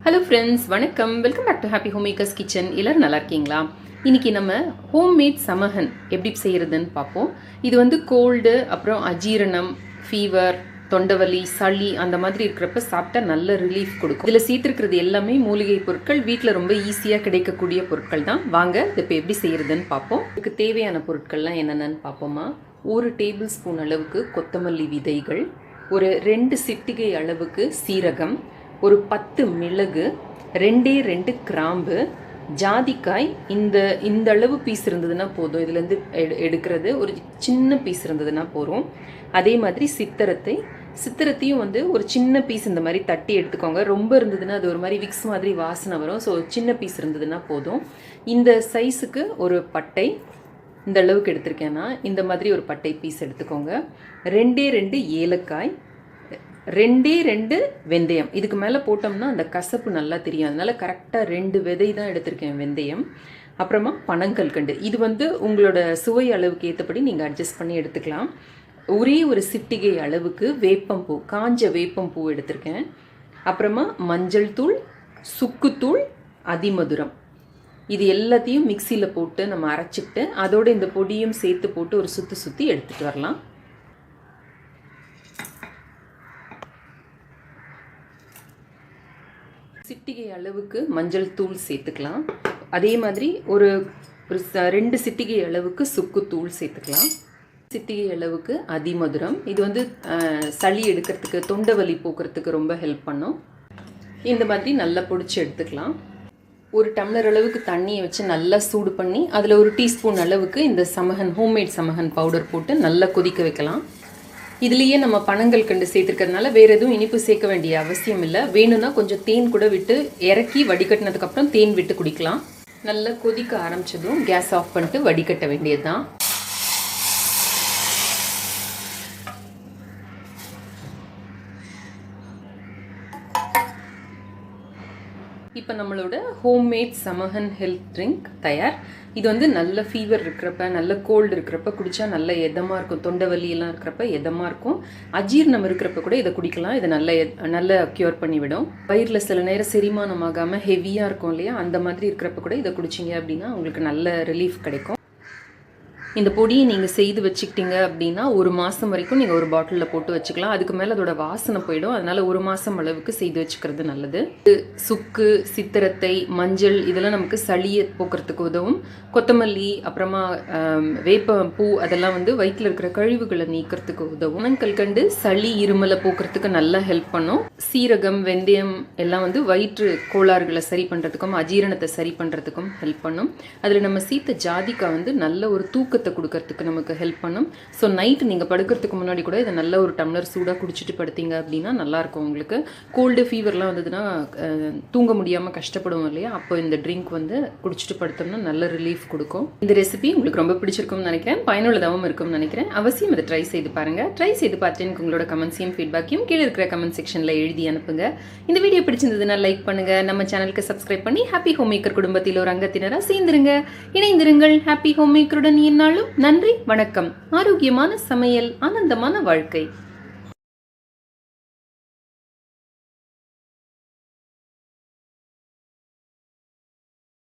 Hello friends, வணக்கம். Welcome back to happy home makers kitchen. எல்லோரும் நல்லா இருக்கீங்களா? இன்றைக்கி நம்ம ஹோம்மேட் சமகன் எப்படி செய்கிறதுன்னு பார்ப்போம். இது வந்து கோல்டு, அப்புறம் அஜீரணம், ஃபீவர், தொண்டவலி, சளி அந்த மாதிரி இருக்கிறப்ப சாப்பிட்டா நல்ல ரிலீஃப் கொடுக்கும். இதில் சேர்த்துருக்கிறது எல்லாமே மூலிகை பொருட்கள், வீட்டில் ரொம்ப ஈஸியாக கிடைக்கக்கூடிய பொருட்கள் தான். வாங்க இது இப்போ எப்படி செய்கிறதுன்னு பார்ப்போம். இதுக்கு தேவையான பொருட்கள்லாம் என்னென்னு பார்ப்போமா. 1 டேபிள் ஸ்பூன் அளவுக்கு கொத்தமல்லி விதைகள், ஒரு 2 சிட்டிகை அளவுக்கு சீரகம், ஒரு 10 மிளகு, 2 கிராம்பு, ஜாதிக்காய் இந்த அளவு பீஸ் இருந்ததுன்னா போதும். இதுலேருந்து எடுக்கிறது ஒரு சின்ன பீஸ் இருந்ததுன்னா போதும். அதே மாதிரி சித்திரத்தையும் வந்து ஒரு சின்ன பீஸ் இந்த மாதிரி தட்டி எடுத்துக்கோங்க. ரொம்ப இருந்ததுன்னா அது ஒரு மாதிரி விக்ஸ் மாதிரி வாசனை வரும். ஸோ சின்ன பீஸ் இருந்ததுன்னா போதும். இந்த சைஸுக்கு ஒரு பட்டை இந்த அளவுக்கு எடுத்திருக்கேன்னா இந்த மாதிரி ஒரு பட்டை பீஸ் எடுத்துக்கோங்க. 2 ஏலக்காய், 2 வெந்தயம். இதுக்கு மேலே போட்டோம்னா அந்த கசப்பு நல்லா தெரியும். அதனால கரெக்டாக 2 விதை தான் எடுத்திருக்கேன் வெந்தயம். அப்புறமா பனங்கல்கண்டு. இது வந்து உங்களோட சுவை அளவுக்கு ஏற்றபடி நீங்கள் அட்ஜஸ்ட் பண்ணி எடுத்துக்கலாம். ஒரே ஒரு சிட்டிகை அளவுக்கு வேப்பம்பூ, காஞ்ச வேப்பம்பூ எடுத்திருக்கேன். அப்புறமா மஞ்சள் தூள், சுக்குத்தூள், அதிமதுரம். இது எல்லாத்தையும் மிக்சியில் போட்டு நம்ம அரைச்சிட்டு அதோட இந்த பொடியும் சேர்த்து போட்டு ஒரு சுற்றி எடுத்துகிட்டு வரலாம். சிட்டிகை அளவுக்கு மஞ்சள் தூள் சேர்த்துக்கலாம். அதே மாதிரி ஒரு 2 சிட்டிகை அளவுக்கு சுக்குத்தூள் சேர்த்துக்கலாம். சிட்டிகை அளவுக்கு அதிமதுரம். இது வந்து சளி எடுக்கிறதுக்கு, தொண்டவலி போக்குறதுக்கு ரொம்ப ஹெல்ப் பண்ணும். இந்த மாதிரி நல்லா பொடிச்சு எடுத்துக்கலாம். 1 டம்ளர் அளவுக்கு தண்ணியை வச்சு நல்லா சூடு பண்ணி அதில் 1 டீஸ்பூன் அளவுக்கு இந்த சமகன், ஹோம்மேட் சமகன் பவுடர் போட்டு நல்லா கொதிக்க வைக்கலாம். இதுலேயே நம்ம பனங்கல்கண்டு சேர்த்துருக்கிறதுனால வேறு எதுவும் இனிப்பு சேர்க்க வேண்டிய அவசியம் இல்லை. வேணும்னா கொஞ்சம் தேன் கூட விட்டு இறக்கி வடிகட்டினதுக்கப்புறம் தேன் விட்டு குடிக்கலாம். நல்லா கொதிக்க ஆரம்பிச்சதும் கேஸ் ஆஃப் பண்ணிட்டு வடிகட்ட வேண்டியது தான். இப்போ நம்மளோட ஹோம்மேட் சமகன் ஹெல்த் ட்ரிங்க் தயார். இது வந்து நல்ல ஃபீவர் இருக்கிறப்ப, நல்ல கோல்டு இருக்கிறப்ப குடித்தா நல்ல எதமாக இருக்கும். தொண்டவலியெல்லாம் இருக்கிறப்ப எதமாக இருக்கும். அஜீரணம் இருக்கிறப்ப கூட இதை குடிக்கலாம். இது நல்ல க்யூர் பண்ணிவிடும். வயிறில் சில நேரம் செரிமானம் ஆகாமல் ஹெவியாக இருக்கும் இல்லையா, அந்த மாதிரி இருக்கிறப்ப கூட இதை குடிச்சிங்க அப்படின்னா உங்களுக்கு நல்ல ரிலீஃப் கிடைக்கும். இந்த பொடியை நீங்கள் செய்து வச்சுக்கிட்டீங்க அப்படின்னா 1 மாதம் வரைக்கும் நீங்கள் ஒரு பாட்டிலில் போட்டு வச்சுக்கலாம். அதுக்கு மேலே அதோட வாசனை போயிடும். அதனால் 1 மாதம் அளவுக்கு செய்து வச்சுக்கிறது நல்லது. சுக்கு, சித்திரத்தை, மஞ்சள் இதெல்லாம் நமக்கு சளியை போக்குறதுக்கு உதவும். கொத்தமல்லி, அப்புறமா வேப்பம்பூ அதெல்லாம் வந்து வயிற்றில் இருக்கிற கழிவுகளை நீக்கிறதுக்கு உதவும். பனங்கல்கண்டு சளி, இருமலை போக்குறதுக்கு நல்லா ஹெல்ப் பண்ணும். சீரகம், வெந்தயம் எல்லாம் வந்து வயிற்று கோளாறுகளை சரி பண்ணுறதுக்கும் அஜீரணத்தை சரி பண்ணுறதுக்கும் ஹெல்ப் பண்ணும். அதில் நம்ம சீத்த ஜாதிக்காய் வந்து நல்ல ஒரு தூக்கத்தை கொடுக்கறதுக்கு நமக்கு ஹெல்ப் பண்ணும். ஸோ நைட்டு நீங்கள் படுக்கிறதுக்கு முன்னாடி கூட இதை நல்ல ஒரு டம்ளர் சூடாக குடிச்சிட்டு படுத்தீங்க அப்படின்னா நல்லாயிருக்கும். உங்களுக்கு கோல்டு, ஃபீவர்லாம் வந்ததுன்னா தூங்க முடியாமல் கஷ்டப்படுவோம் இல்லையா, அப்போ இந்த ட்ரிங்க் வந்து குடிச்சிட்டு படுத்தோம்னா நல்ல ரிலீஃப் கொடுக்கும். இந்த ரெசிபி உங்களுக்கு ரொம்ப பிடிச்சிருக்கும்னு நினைக்கிறேன், பயனுள்ளதாகவும் இருக்கும்னு நினைக்கிறேன். அவசியம் இதை ட்ரை செய்து பாருங்கள். ட்ரை செய்து பார்த்துட்டு எனக்கு உங்களோட கமெண்ட்ஸையும் ஃபீட்பேக்கையும் கீழே இருக்கிற கமெண்ட் செக்ஷனில் எழுதி அனுப்புங்க. இந்த வீடியோ பிடிச்சிருந்ததுன்னா லைக் பண்ணுங்கள். நம்ம சேனலுக்கு சப்ஸ்கிரைப் பண்ணி ஹாப்பி ஹோம் மேக்கர் குடும்பத்தில் ஒரு அங்கத்தினராக சேர்ந்துருங்க. இணைந்திருங்கள். ஹாப்பி ஹோம் மேக்கருடன் நன்றி, வணக்கம். ஆரோக்கியமான சமையல், ஆனந்தமான வாழ்க்கை.